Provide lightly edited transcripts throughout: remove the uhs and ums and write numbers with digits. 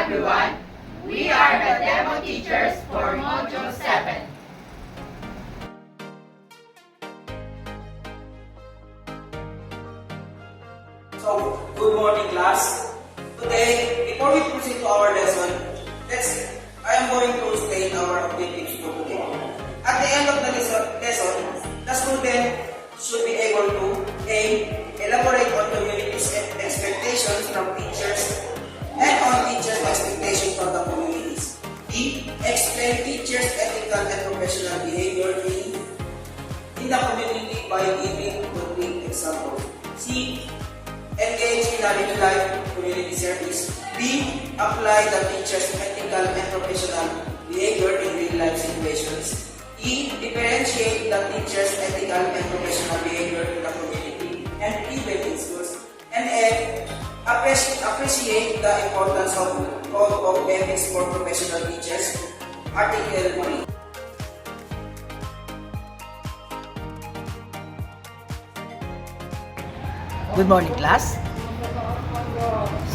everyone. We are the demo teachers for Module 7. So, good morning class. Today, before we proceed to our lesson, I am going to state our objectives for today. At the end of the lesson, the student should be able to A. Elaborate on community's expectations from teachers and on teachers' expectations from the communities. B. Explain teachers' ethical and professional behavior in the community by giving concrete examples. C. Engage in a real-life community service. B. Apply the teacher's ethical and professional behavior in real-life situations. E. Differentiate the teacher's ethical and professional behavior in the community and even in schools. And F. Appreciate the importance of code of ethics for professional teachers. Article 3. Good morning, class.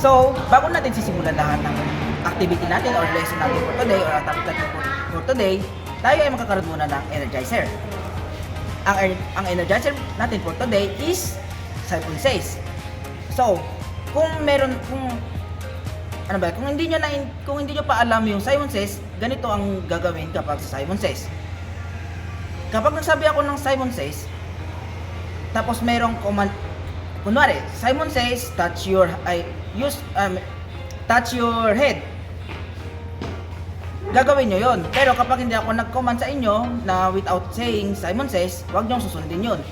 So, bago natin sisimulan lahat ng activity natin or lesson natin for today or ang topic natin for today, tayo ay makakaroon muna ng energizer. Ang energizer natin for today is Simon Says. So, kung hindi nyo pa alam yung Simon Says, ganito ang gagawin kapag sa Simon Says. Kapag nagsabi ako ng Simon Says, tapos merong command. Kunwari, Simon says, touch your head. Gagawin nyo yon. Pero kapag hindi ako nag-command sa inyo na without saying Simon says, huwag nyo susundin yon.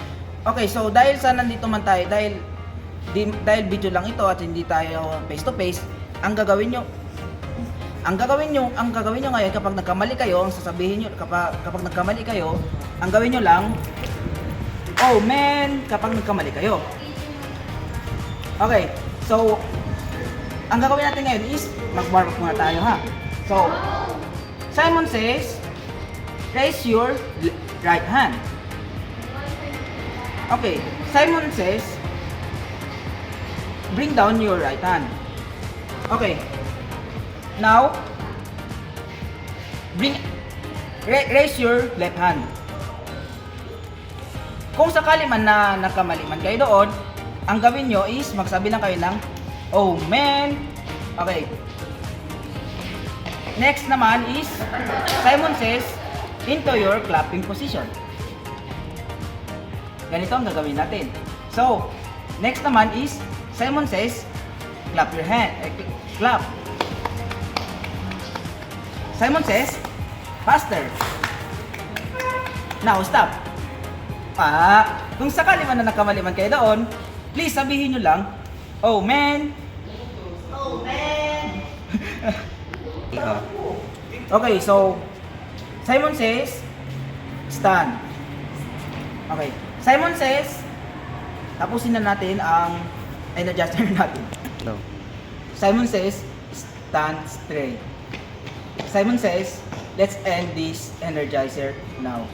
Okay, so dahil sa nandito man tayo, dahil video lang ito at hindi tayo face to face, ang gagawin nyo ngayon kapag nagkamali kayo, ang sasabihin nyo, kapag nagkamali kayo, ang gawin nyo lang, oh man, kapag nagkamali kayo. Okay, so, ang gagawin natin ngayon is, mag-warm up muna tayo ha. So, Simon says, raise your right hand. Okay, Simon says, bring down your right hand. Okay, now, raise your left hand. Kung sakali man na nakamali man kayo doon, ang gawin nyo is magsabi lang kayo ng oh man. Okay. Next naman is Simon says into your clapping position. Ganito ang gagawin natin. So, next naman is Simon says clap your hand. Clap. Simon says faster. Now, stop. Kung sakali man na nakamali man kayo doon, please sabihin nyo lang, oh man. Oh man! Okay, so Simon says, stand. Okay, Simon says, tapusin na natin ang energizer natin. No. Simon says, stand straight. Simon says, let's end this energizer now.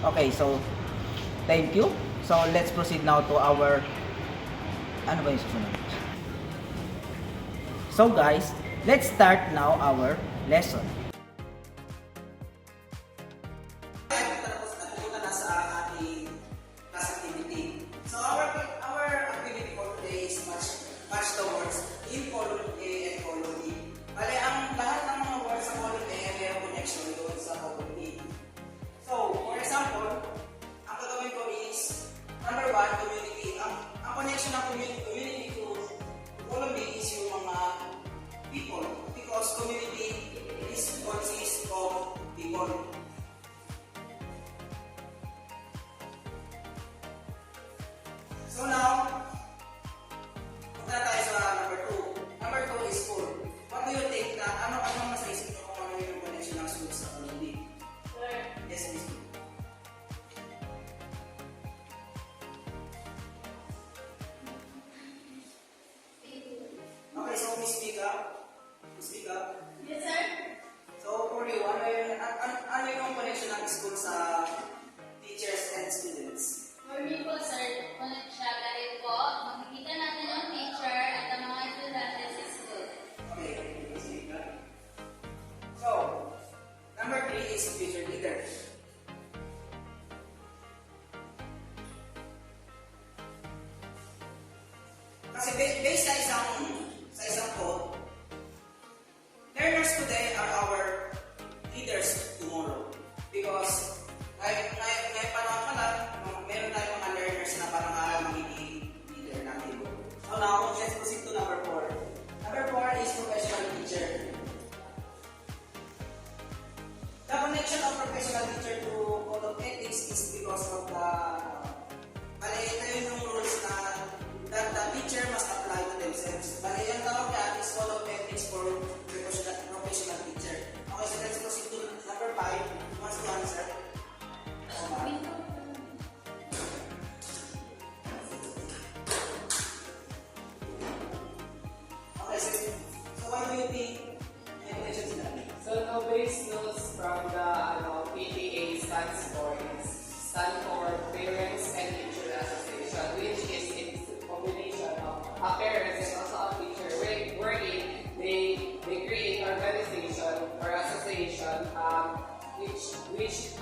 Okay, so thank you. So let's proceed now to our ano ba yung susunod? So guys, let's start now our lesson. So our activity for today is much towards in column A and column B. Bale, ang lahat ng mga words sa column A ay mayroong connection doon sa column B. So, for example, ang gagawin ko is number 1, community. Ang connection ng community to column B is yung mga people, because community consists of people. So now, punta na tayo sa number 2. Number 2 is school. What do you think na ano nasa isip nyo kung ano yung connection ng school sa column B? Sir. Yes, Miss B. Okay, so Miss B ka? Yes, sir. So for you, ano yung connection ng school sa teachers and students? For me po, sir, connect siya dahil po, makikita natin ang teacher at ang mga estudyante sa school. Okay, Miss B ka? teachers today are our leaders tomorrow. Because ngayon panahon pa lang, meron tayong mga learners na parang magiging leader natin. So now, let's proceed to number 4. Number 4 is professional teacher. The connection of professional teacher to code of ethics is because of the ito yung rules na that the teacher must apply to themselves. Bali, yung tawag niya is code of ethics for professional teacher. Okay, so let's proceed to number 5. Who wants to answer? Okay, so what do you think? May connection sila? So nobody knows from the PTA stands for Parents and Teacher Association, which is a combination of a parents and also a teacher, wherein they create organization or association which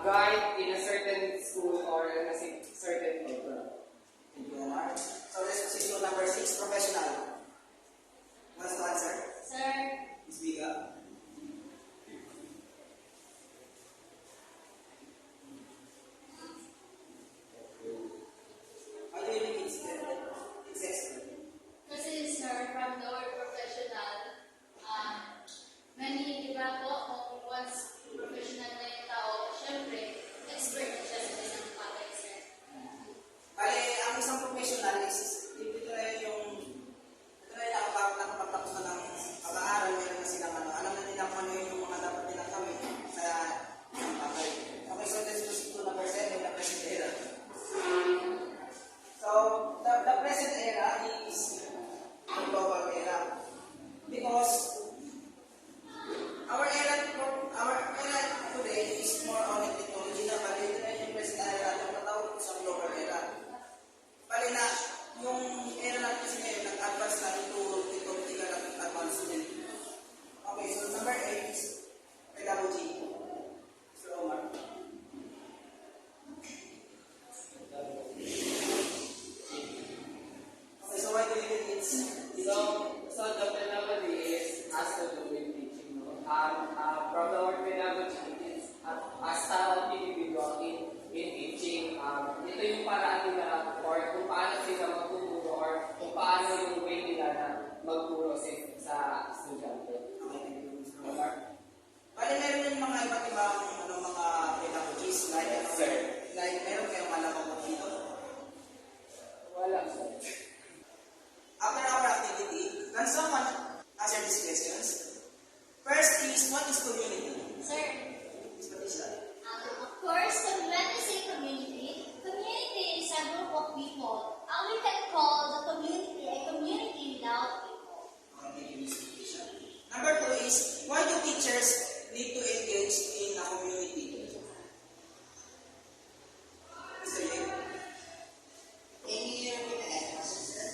guide in a certain school or in a certain program. Thank you, Omar. So let's proceed to number 6, professional. Who wants to answer? Sir, Ms. Biga. How do you think it's excellent? kasi sir, from the word professional, many, di ba po, kung once professional na yung tao, syempre, expert na siya sa isang topic, sir. Bale, ang isang professional is ito na yung nakapagtapos na ng pag-aaral, meron na silang alam na nila kung ano yung mga dapat nilang gawin sa bagay. Okay, so let's proceed to number 7, the present era. So, the present era is the global era. Because our era today is more on technology na bali na yung present era na patawag sa global era. Bali na, yung era natin kasi ngayon, nag-advance na into technological advancement. Okay, so number 8 is pedagogy. So, Omar. Okay, so why do you think it's So the pedagogy has to do with teaching. No? From the word pedagogy, it's a style of individual in teaching. Ito yung paraan nila or kung paano sila magtuturo or kung paano yung way nila na magturo sa estudyante. Okay, thank you, Mr. Omar. Bali, meron yung mga iba't ibang mga pedagogies, like, Sir. like meron kayong alam mo dito. Wala, sir. After our activity, can someone answer these questions? First is, what is community? Sir, Ms. Patricia? of course, when we say community, community is a group of people. We can call the community a community without people. Okay, thank you, Ms. Patricia. Number 2 is, why do teachers need to engage in a community? Mr. Yeng? Can you repeat the question, sir?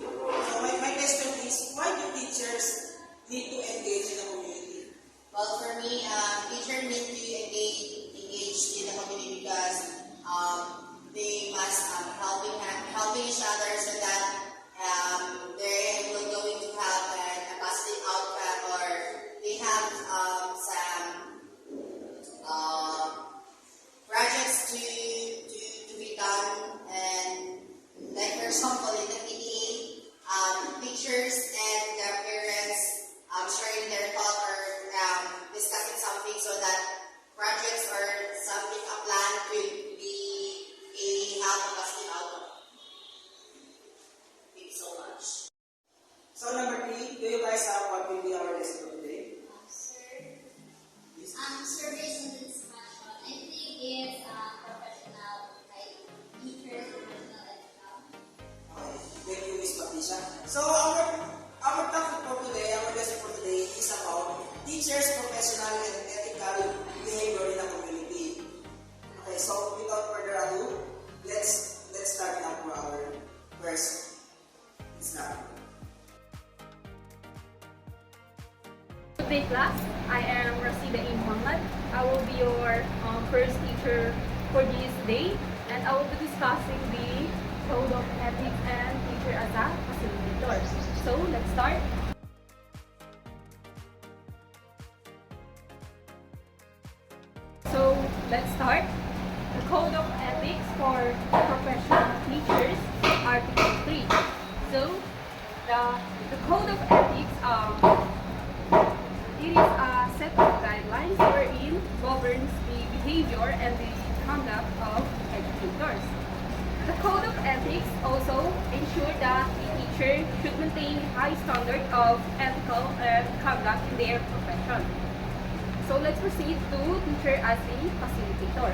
So my question is, why do teachers need to engage in a community? Well, for me, teacher need to engage in the community because they must helping each other so that they will going to have a positive outcome or they have some projects to be done and like for example in the PTA, teachers and their parents sharing their thought or discussing something so that projects or something a plan could be have a positive outcome. Thank you so much. So number 3, do you guys have what will be our lesson for today? Sir, Please. surveys and discussion. I think it's professional, like teachers, professional education. Okay, thank you, Ms. Patricia. So our topic for today, our lesson for today is about teachers' professional and ethical behavior in a community. Okay, so without further ado, let's start now for our first slide. Good day, class. I am Rasida A. Muhammad. I will be your first teacher for this day, and I will be discussing the code of ethics and teacher as a facilitator. So let's start. let's start. The Code of Ethics for Professional Teachers, Article 3. So, the Code of Ethics, it is a set of guidelines wherein governs the behavior and the conduct of educators. The Code of Ethics also ensure that the teacher should maintain high standard of ethical conduct in their profession. So let's proceed to teacher as a facilitator.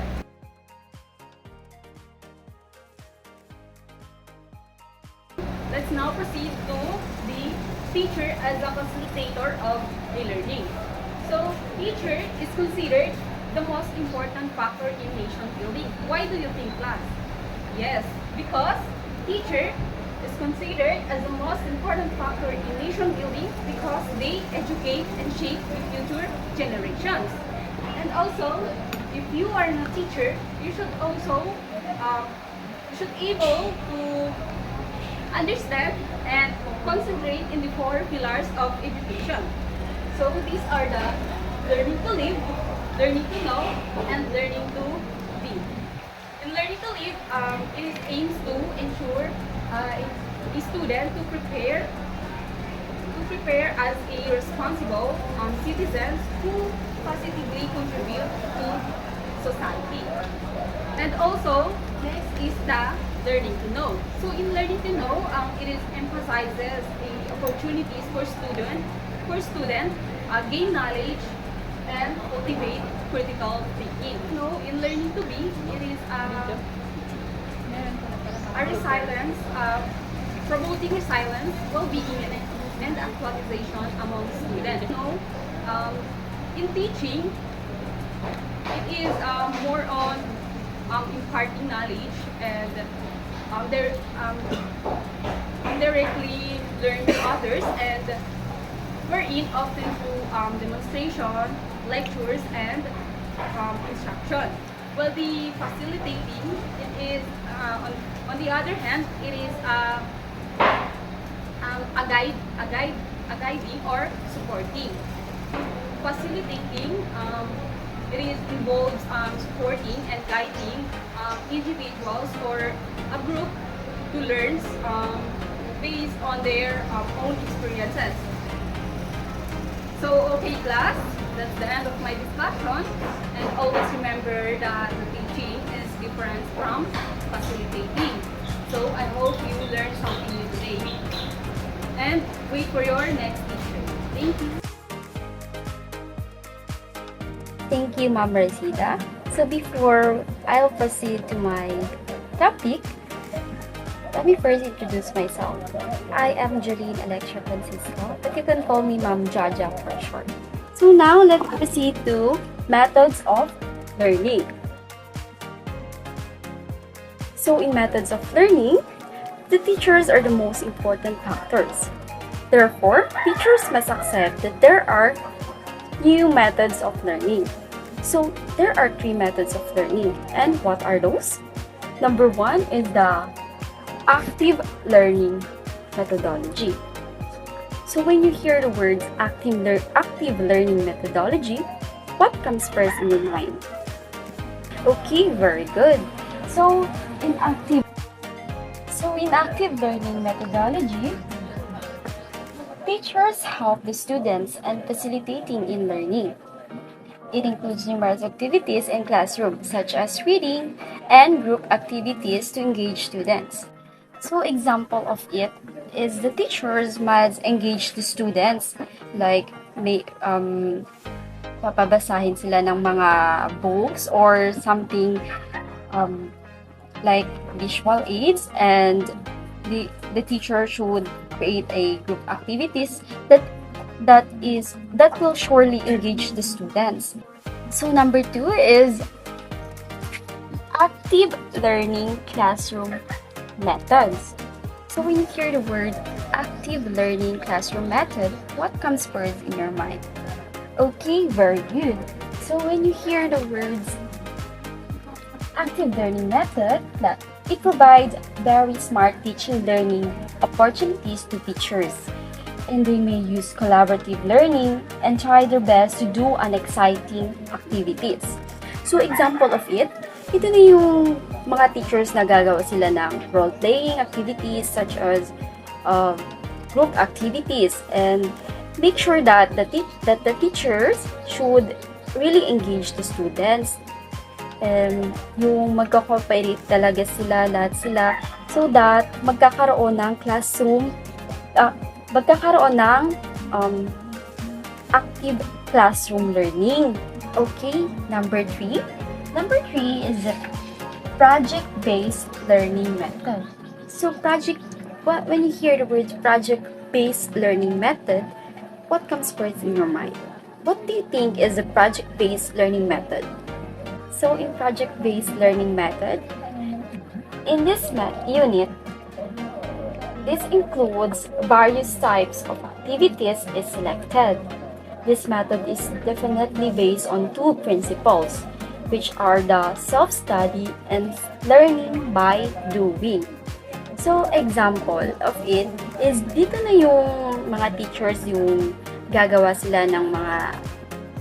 Let's now proceed to the teacher as a facilitator of the learning. So, teacher is considered the most important factor in nation building. Why do you think, class? Yes, because teacher is considered as the most important factor in nation building because they educate and shape the future generations. And also, if you are a teacher, you should also able to understand and concentrate in the 4 pillars of education. So these are the learning to live, learning to know, and learning to be. In learning to live, it aims to ensure a student to prepare as a responsible citizens who positively contribute to society. And also, next is the learning to know. So in learning to know, it is emphasizes the opportunities for student gain knowledge and cultivate critical thinking. So in learning to be, it is a resilience, promoting resilience, well-being, and actualization among students. In teaching, it is more on imparting knowledge and indirectly learn to others, and wherein often through demonstration, lectures, and instruction. Well, the facilitating, it is on the other hand, it is a guiding or supporting. Facilitating, it is involves supporting and guiding individuals or a group to learn based on their own experiences. So, okay, class, that's the end of my discussion. And always remember that the teaching is different from facilitating. So, I hope you learned something new today. And wait for your next teacher. Thank you. Thank you, Ma'am Rosita. So before I'll proceed to my topic, let me first introduce myself. I am Jolene Alexia Francisco, but you can call me Ma'am Jaja for short. So now let's proceed to methods of learning. So in methods of learning, the teachers are the most important factors. Therefore, teachers must accept that there are new methods of learning. So there are 3 methods of learning. And what are those? Number 1 is the active learning methodology. So when you hear the words active learning methodology, what comes first in your mind? Okay, very good. So in active learning methodology, teachers help the students and facilitating in learning. It includes numerous activities in classroom, such as reading and group activities to engage students. So, example of it is the teachers must engage the students, like may papabasahin sila ng mga books or something like visual aids, and the teacher should create a group activities that will surely engage the students. So number 2 is active learning classroom methods. So when you hear the word active learning classroom method, what comes first in your mind? Okay, very good. So when you hear the words active learning method, that it provides very smart teaching learning opportunities to teachers, and they may use collaborative learning and try their best to do an exciting activities. So, example of it, ito na yung mga teachers na gagawa sila ng role-playing activities such as group activities, and make sure that the teachers should really engage the students. Yung magko-cooperate talaga sila, lahat sila, so that magkakaroon ng classroom, magkakaroon ng active classroom learning. Okay, number 3. Number 3 is the project-based learning method. So when you hear the word project-based learning method, what comes first in your mind? What do you think is a project-based learning method? So in project-based learning method, in this unit, this includes various types of activities is selected. This method is definitely based on 2 principles, which are the self-study and learning by doing. So, example of it is dito na yung mga teachers yung gagawa sila ng mga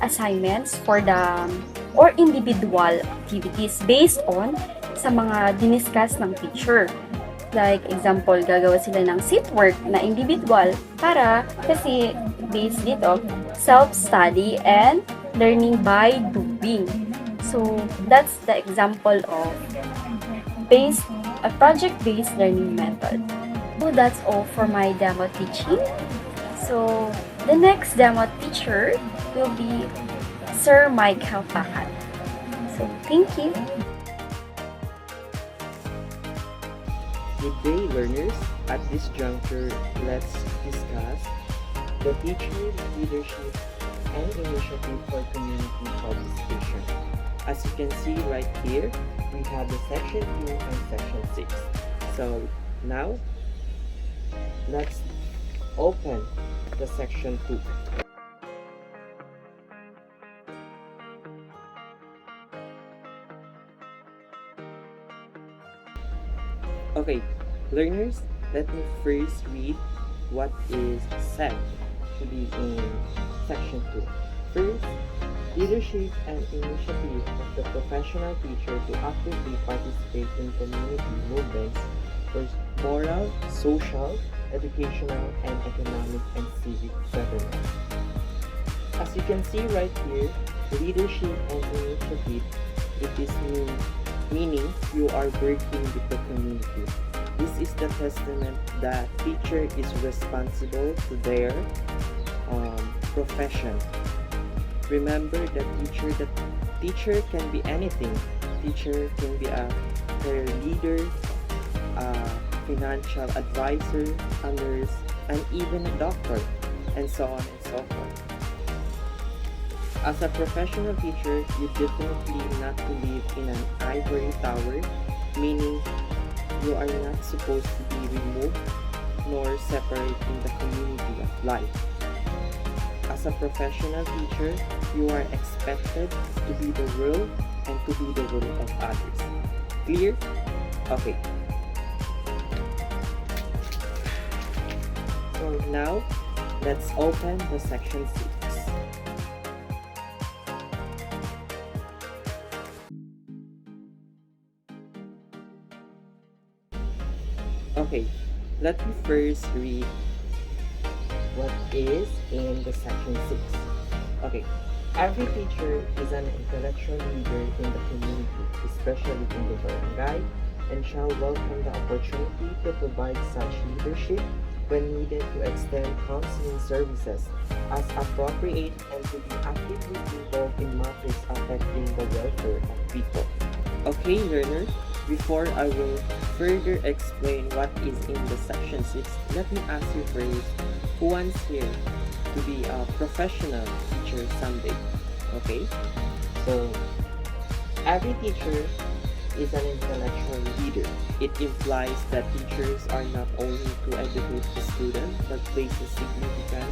assignments for the or individual activities based on sa mga diniscuss ng teacher. Like, example, gagawa sila ng seat work na individual para kasi based dito, self-study and learning by doing. So, that's the example of a project-based learning method. So, that's all for my demo teaching. So, the next demo teacher will be Sir Michael Pakat. So, thank you. Good day, learners. At this juncture, let's discuss the teacher leadership and initiative for community participation. As you can see right here, we have the section 2 and section 6. So now, let's open the section 2. Okay, learners, let me first read what is said to be in section 2. First, leadership and initiative of the professional teacher to actively participate in community movements for moral, social, educational, and economic and civic governance. As you can see right here, leadership and initiative, it is meaning you are working with the community. This is the testament that teacher is responsible to their profession. Remember that teacher can be anything. Teacher can be a career leader, a financial advisor, a nurse, and even a doctor, and so on and so forth. As a professional teacher, you definitely not to live in an ivory tower, meaning you are not supposed to be removed nor separate in the community of life. As a professional teacher, you are expected to be the role and to be the role of others. Clear? Okay. So now, let's open the section 6. Okay, let me first read what is in the section 6. Okay, every teacher is an intellectual leader in the community, especially in the barangay, and shall welcome the opportunity to provide such leadership when needed to extend counseling services as appropriate and to be actively involved in matters affecting the welfare of people. Okay, learners, before I will further explain what is in the section 6, let me ask you first, who wants here to be a professional teacher someday? Okay, so every teacher is an intellectual leader. It implies that teachers are not only to educate the student but plays a significant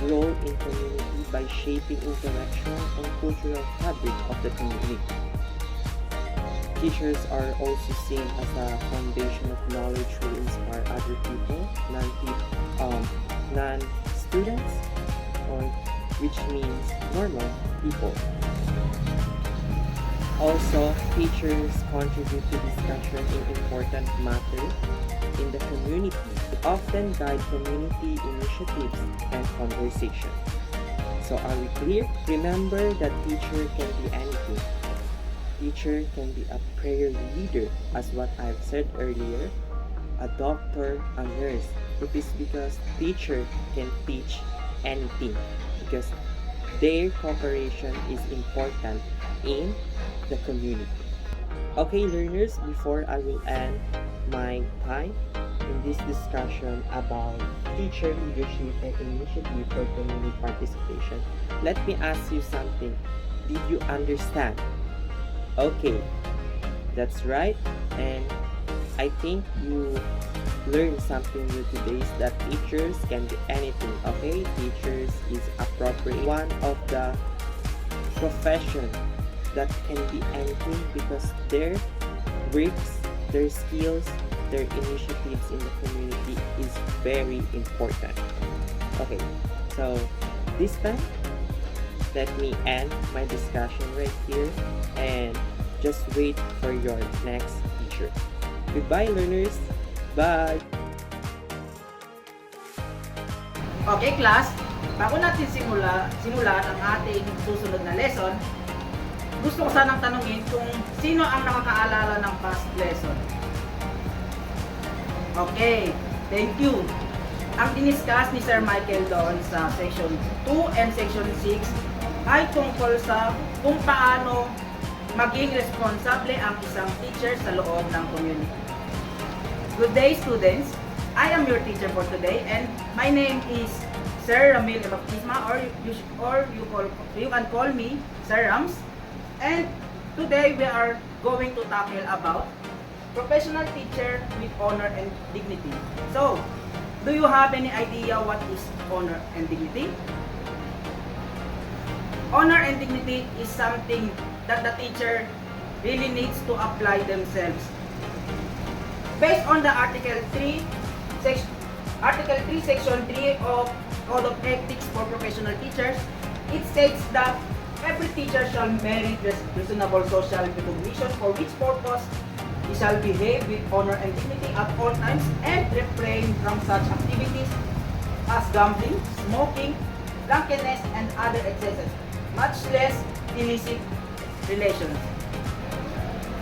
role in community by shaping intellectual and cultural fabric of the community. Teachers are also seen as a foundation of knowledge who inspire other people, non-students, or which means normal people. Also, teachers contribute to discussion in important matters in the community, often guide community initiatives and conversation. So are we clear? Remember that teacher can be anything. Teacher can be a prayer leader, as what I've said earlier, a doctor, a nurse. It is because teacher can teach anything, because their cooperation is important in the community. Okay, learners, before I will end my time in this discussion about teacher leadership and initiative for community participation, let me ask you something. Did you understand? Okay, that's right. And I think you learned something new today, is that teachers can be anything. Okay, teachers is appropriate one of the profession that can be anything, because their works, their skills, their initiatives in the community is very important. Okay, so this time, let me end my discussion right here and just wait for your next teacher. Goodbye, learners. Bye. Okay, class. Bago natin simulan ang ating susunod na lesson, gusto ko sanang tanungin kung sino ang nakakaalala ng past lesson. Okay, thank you. Ang diniscuss ni Sir Michael doon sa section 2 and section 6 ay tungkol sa kung paano maging responsable ang isang teacher sa loob ng community. Good day, students. I am your teacher for today, and my name is Sir Ramil Baptisma, or you can call me Sir Rams. And today we are going to tackle about professional teacher with honor and dignity. So, do you have any idea what is honor and dignity? Honor and dignity is something that the teacher really needs to apply themselves. Based on the Article 3, Section 3 of Code of Ethics for Professional Teachers, it states that every teacher shall merit reasonable social recognition, for which purpose he shall behave with honor and dignity at all times and refrain from such activities as gambling, smoking, drunkenness, and other excesses, much less illicit relations.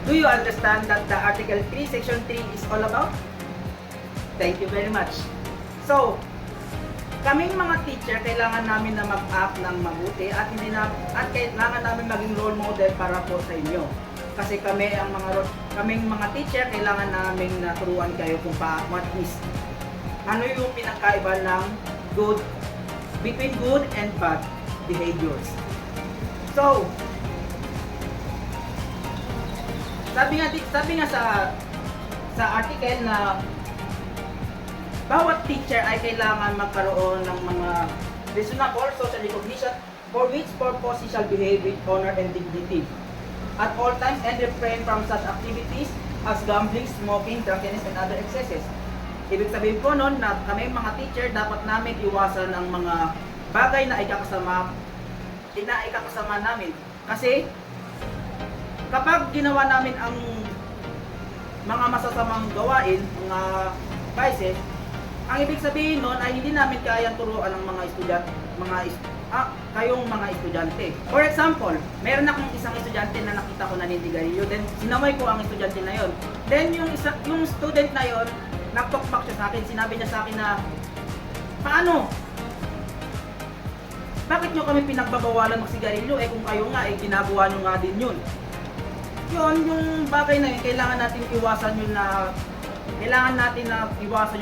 Do you understand that the Article 3, Section 3 is all about? Thank you very much. So, kaming mga teacher, kailangan namin na mag-act ng mabuti at kailangan namin maging role model para po sa inyo. Kasi kaming mga teacher, kailangan namin naturuan kayo kung what is, ano yung pinakaiba ng between good and bad behaviors. So, sabi nga sa article na bawat teacher ay kailangan magkaroon ng mga reasonable social recognition, for which purpose he shall behave with honor and dignity at all times and refrain from such activities as gambling, smoking, drunkenness, and other excesses. Ibig sabihin po nun na kami mga teacher, dapat namin iwasan ang mga bagay na ikakasama namin. Kasi kapag ginawa namin ang mga masasamang gawain, mga vices, ang ibig sabihin nun ay hindi namin kayang turuan ng mga kayong mga estudyante. For example, meron akong isang estudyante na nakita ko naninigarilyo, then sinaway ko ang estudyante na yon. Then yung student na yon, nagtokmak siya sa akin, sinabi niya sa akin na, paano? Bakit nyo kami pinagbabawalan magsigarilyo? Eh kung kayo nga, ginagawa nyo nga din yun. Yun, yung bagay na yun, kailangan natin iwasan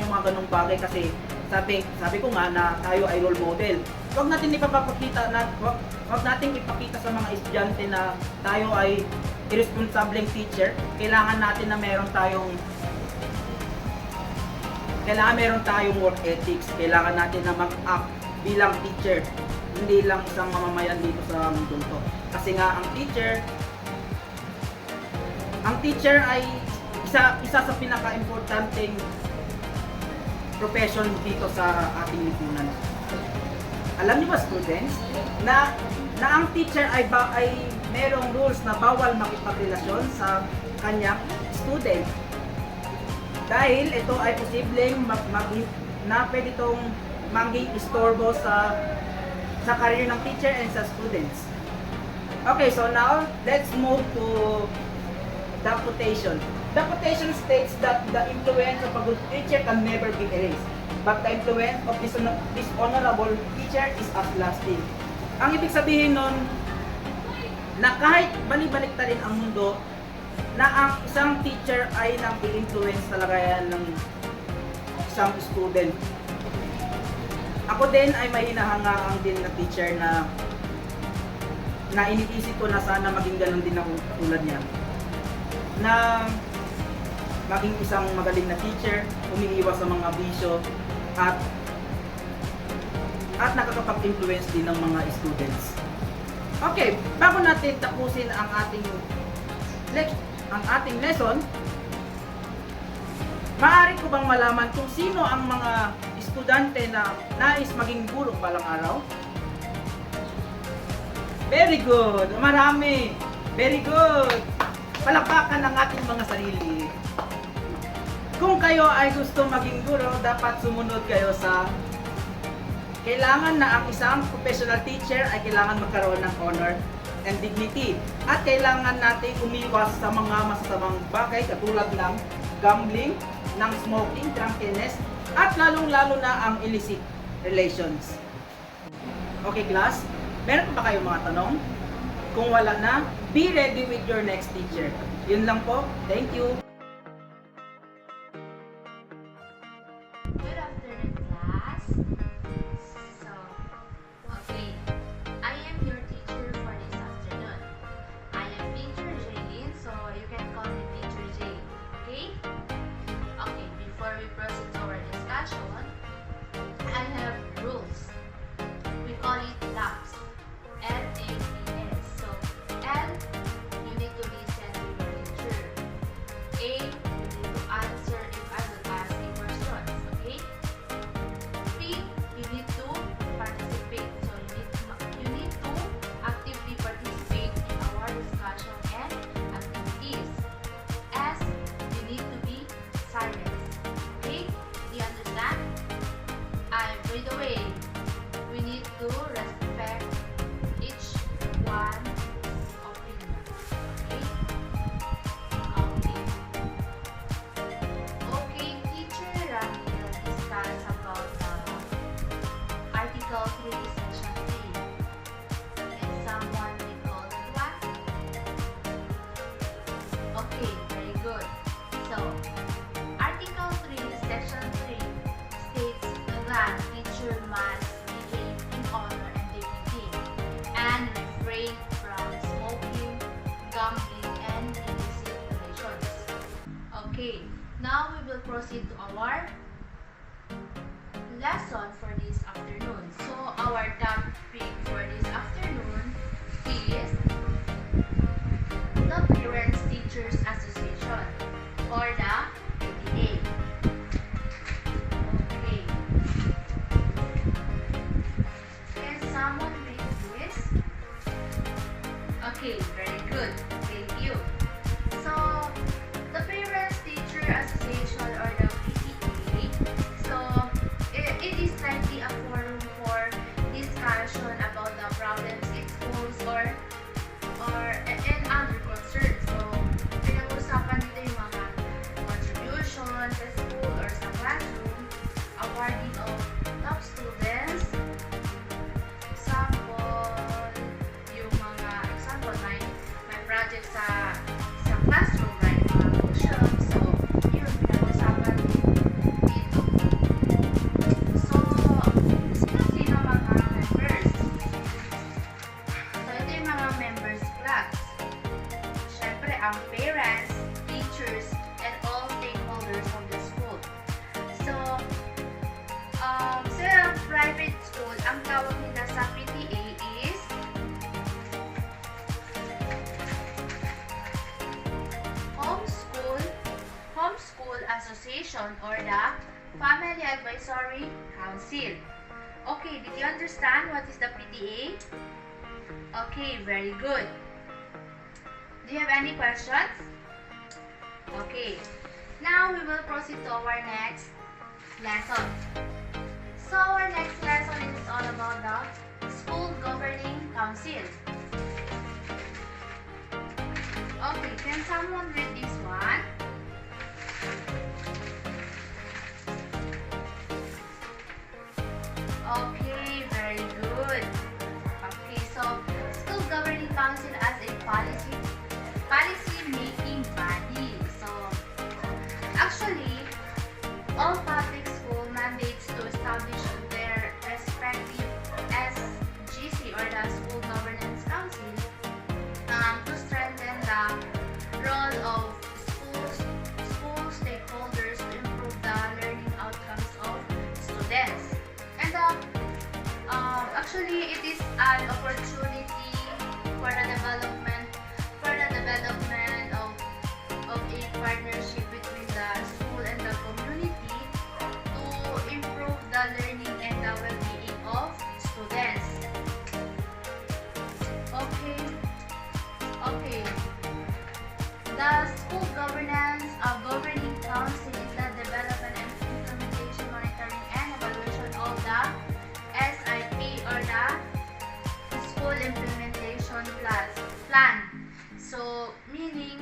yung mga ganong bagay, kasi sabi ko nga na tayo ay role model. Huwag natin ipapakita sa mga estudyante na tayo ay irresponsibleng teacher. Kailangan natin na meron tayong work ethics. Kailangan natin na mag-act bilang teacher, hindi lang isang mamamayan dito sa mundo to. Kasi nga ang teacher ay isa sa pinaka-importanteng profession dito sa ating lipunan. Alam niyo ba, students, na ang teacher ay merong rules na bawal makipagrelasyon sa kanyang student. Dahil ito ay posibleng na pwede itong maging istorbo sa career ng teacher and sa students. Okay, so now let's move to the quotation. The quotation states that the influence of a good teacher can never be erased, but the influence of dishonorable teacher is lasting. Ang ibig sabihin nun, na kahit balik-balik rin ang mundo, na ang isang teacher ay nang i-influence talaga yan ng isang student. Ako din ay may hinahangaan din na teacher na iniisip ko na sana maging ganun din ako tulad niya. Na maging isang magaling na teacher, umiiwas sa mga bisyo at nakakapag-influence din ng mga students. Okay, bago natin tapusin ang ating lesson, maaari ko bang malaman kung sino ang mga estudyante na nais maging guro balang araw? Very good! Marami! Very good! Palakpakan ang ating mga sarili. Kung kayo ay gusto maging guro, dapat sumunod kayo sa kailangan na ang isang professional teacher ay kailangan magkaroon ng honor and dignity. At kailangan natin umiwas sa mga masasamang bagay katulad ng gambling, ng smoking, drunkenness, at lalong-lalo na ang illicit relations. Okay class, meron pa ba kayong mga tanong? Kung wala na, be ready with your next teacher. Yun lang po. Thank you. Good afternoon, class. So, okay, I am your teacher for this afternoon. I am Teacher Jaylene, so you can call me Teacher Jay. Okay? Okay, before we proceed to our discussion, I have rules. We call it LAPS. LAPS. So, L, you need to listen to your teacher. A, you need to answer if I will ask you questions. Okay? P, you need to participate. So, you need to actively participate in our discussion and activities. S, you need to be silent. Okay? Do you understand? By the way, we need to respect each one's opinion. Okay? Okay. Okay, teacher Rami will discuss about Article 3, Section 3. And someone recall that one? Okay, very good. So, Article 3, Section 3 states that teacher must behave in honor and dignity and refrain from smoking, gambling, and illicit relations. Okay, now we will proceed to our lesson for this afternoon. So, our topic for this afternoon is the Parents Teachers Association or the PTA. Okay. Can someone read this? Okay, very good. Thank you. So, the Parents Teacher Association or the PTA, so it is likely a forum for discussion about the problems in schools and other concerns. So, pinag-usapan dito yung mga contribution sa school or sa classroom, awarding of top students, yung mga example, may project sa classroom, right? Mga workshops. So, yun, pinag-usapan dito. So, sino mga members? So, ito yung mga members class. Siyempre, ang parents, teachers, and all stakeholders of the school. So, sa private school, ang tawag nila sa PTA is Homeschool Association or the Family Advisory Council. Okay, did you understand what is the PTA? Okay, very good. Do you have any questions? Okay. Now we will proceed to our next lesson. So our next lesson is all about the School Governing Council. Okay, can someone read this one? Okay, very good. Okay, so School Governing Council as a policy making body. So actually, all public school mandates to establish their respective SGC or the School Governance Council to strengthen the role of school stakeholders to improve the learning outcomes of students. And actually, it is an opportunity for the development of a partnership between the school and the community to improve the learning and the well-being of students. Okay. The School Governing Council is the development and implementation, monitoring, and evaluation of the SIP or the School Implementation Plan. So meaning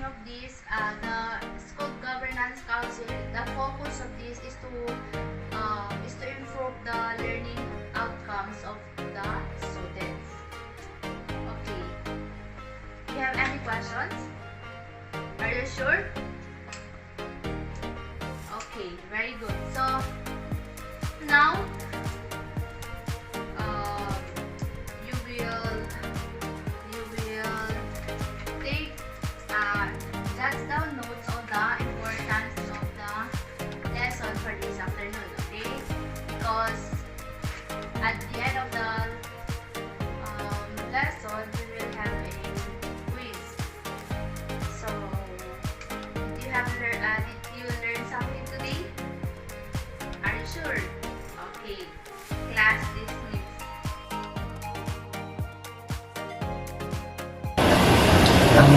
of this, the School Governance Council, the focus of this is to improve the learning outcomes of the students. Okay. Do you have any questions? Are you sure? Okay, very good. So now you will take jot down notes on the importance of the lesson for this afternoon, okay? Because at the end of the lesson, we will have a quiz. So, did you learn something today? Are you sure? Okay. Class dismissed.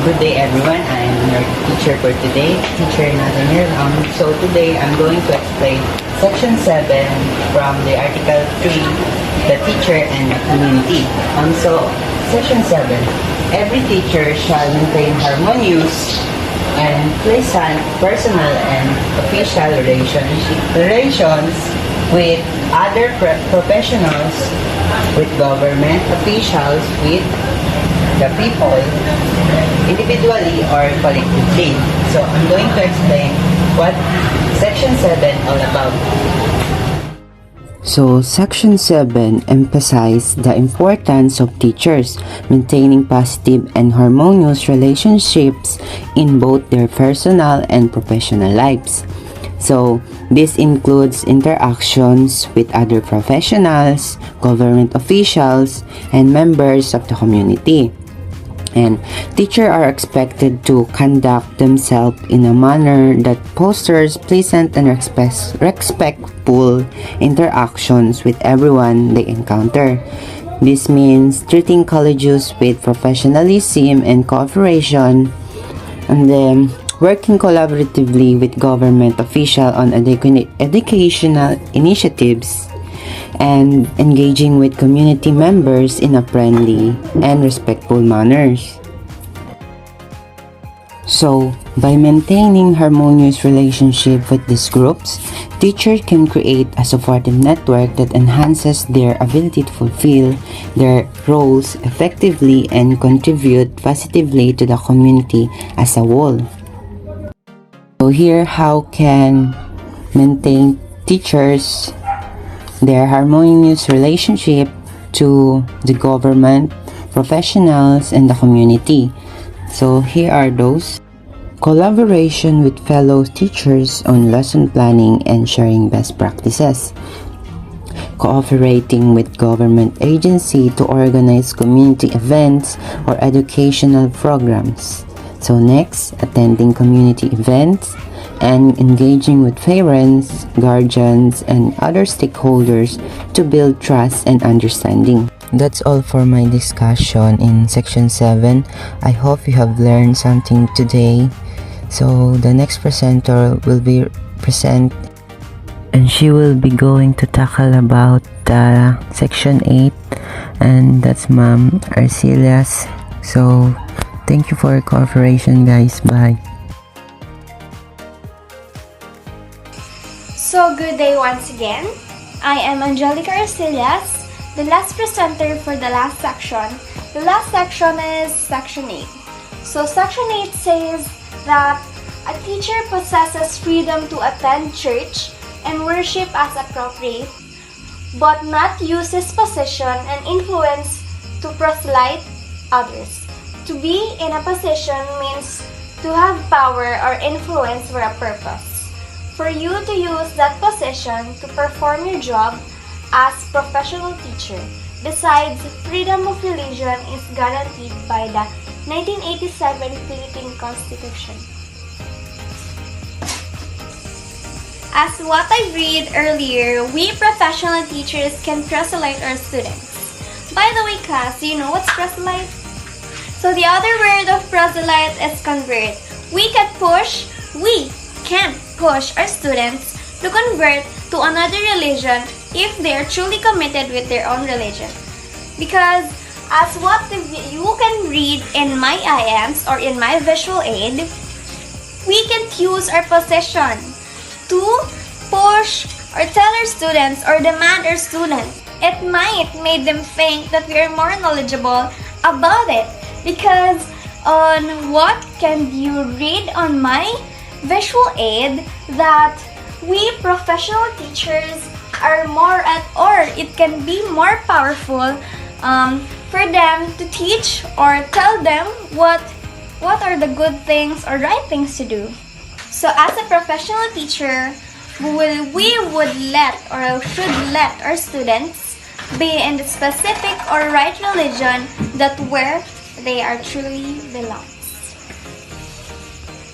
Good day everyone, I'm your teacher for today, Teacher Nathaniel. So today I'm going to explain Section 7 from the Article 3, the teacher and the community. So Section 7, every teacher shall maintain harmonious and pleasant personal and official relations with other professionals, with government officials, with the people, individually or collectively. So I'm going to explain what Section 7 all about. So, Section 7 emphasizes the importance of teachers maintaining positive and harmonious relationships in both their personal and professional lives. So, this includes interactions with other professionals, government officials, and members of the community. And teachers are expected to conduct themselves in a manner that fosters pleasant and respectful interactions with everyone they encounter. This means treating colleagues with professionalism and cooperation, and then working collaboratively with government officials on educational initiatives, and engaging with community members in a friendly and respectful manners. So, by maintaining harmonious relationship with these groups, teachers can create a supportive network that enhances their ability to fulfill their roles effectively and contribute positively to the community as a whole. So here, how can maintain teachers their harmonious relationship to the government, professionals, and the community. So here are those. Collaboration with fellow teachers on lesson planning and sharing best practices. Cooperating with government agency to organize community events or educational programs. So next, attending community events and engaging with parents, guardians, and other stakeholders to build trust and understanding. That's all for my discussion in section 7. I hope you have learned something today. So the next presenter will be present, and she will be going to tackle about section 8, and that's Ma'am Arcelias. So thank you for your cooperation, guys. Bye. So good day once again. I am Angelica Arcelias, the last presenter for the last section. The last section is section 8. So section 8 says that a teacher possesses freedom to attend church and worship as appropriate, but not use his position and influence to proselyte others. To be in a position means to have power or influence for a purpose. For you to use that position to perform your job as professional teacher. Besides, freedom of religion is guaranteed by the 1987 Philippine Constitution. As what I read earlier, we professional teachers can proselyte our students. By the way, class, do you know what's proselyte? So the other word of proselyte is convert. We can push our students to convert to another religion if they are truly committed with their own religion. Because as what you can read in my IMs or in my visual aid, we can use our position to push or tell our students or demand our students. It might make them think that we are more knowledgeable about it, because on what can you read on my visual aid that we professional teachers are more at, or it can be more powerful for them to teach or tell them what are the good things or right things to do. So as a professional teacher, we would let or should let our students be in the specific or right religion that where they are truly belongs.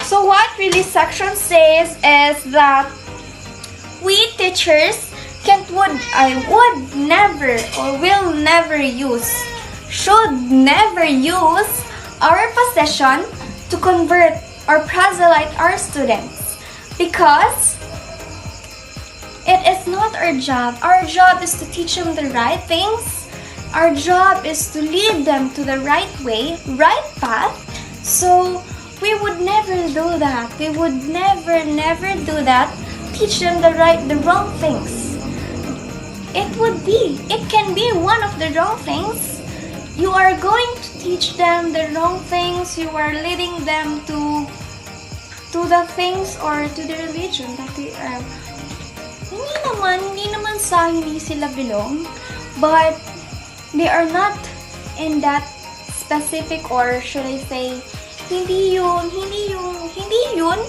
So what really section says is that we teachers would never or will never use, should never use our position to convert or proselyte our students, because it is not our job. Our job is to teach them the right things. Our job is to lead them to the right way, right path. So we would never do that. We would never do that. Teach them the wrong things. It can be one of the wrong things. You are going to teach them the wrong things. You are leading them to the things or to the religion that they are. Hindi naman sa hindi sila belong, but they are not in that specific, or should I say, hindi yun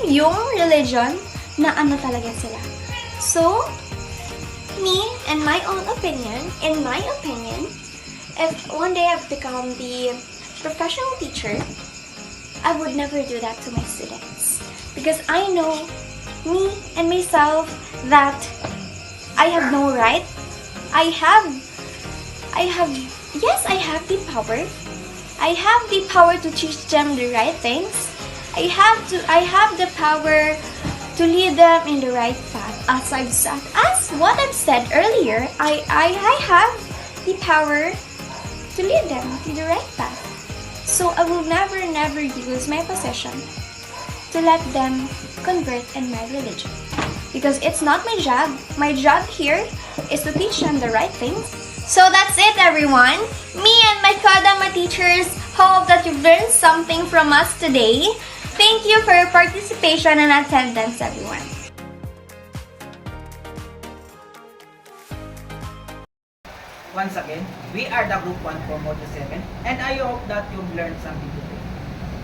yung religion na ano talaga sila. So, in my opinion, if one day I've become the professional teacher, I would never do that to my students. Because I know, me and myself, that I have no right. I have the power. I have the power to teach them the right things. I have the power to lead them in the right path. As what I've said earlier, I have the power to lead them to the right path. So I will never use my position to let them convert in my religion. Because it's not my job. My job here is to teach them the right things. So that's it, everyone. Me and my Kadama teachers hope that you've learned something from us today. Thank you for your participation and attendance, everyone. Once again, we are the Group 1 for Module 7, and I hope that you've learned something today.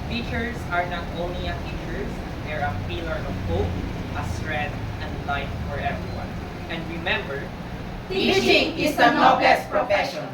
Teachers are not only a teachers, they're a pillar of hope, a strength, and light for everyone. And remember, Teaching is the noblest profession.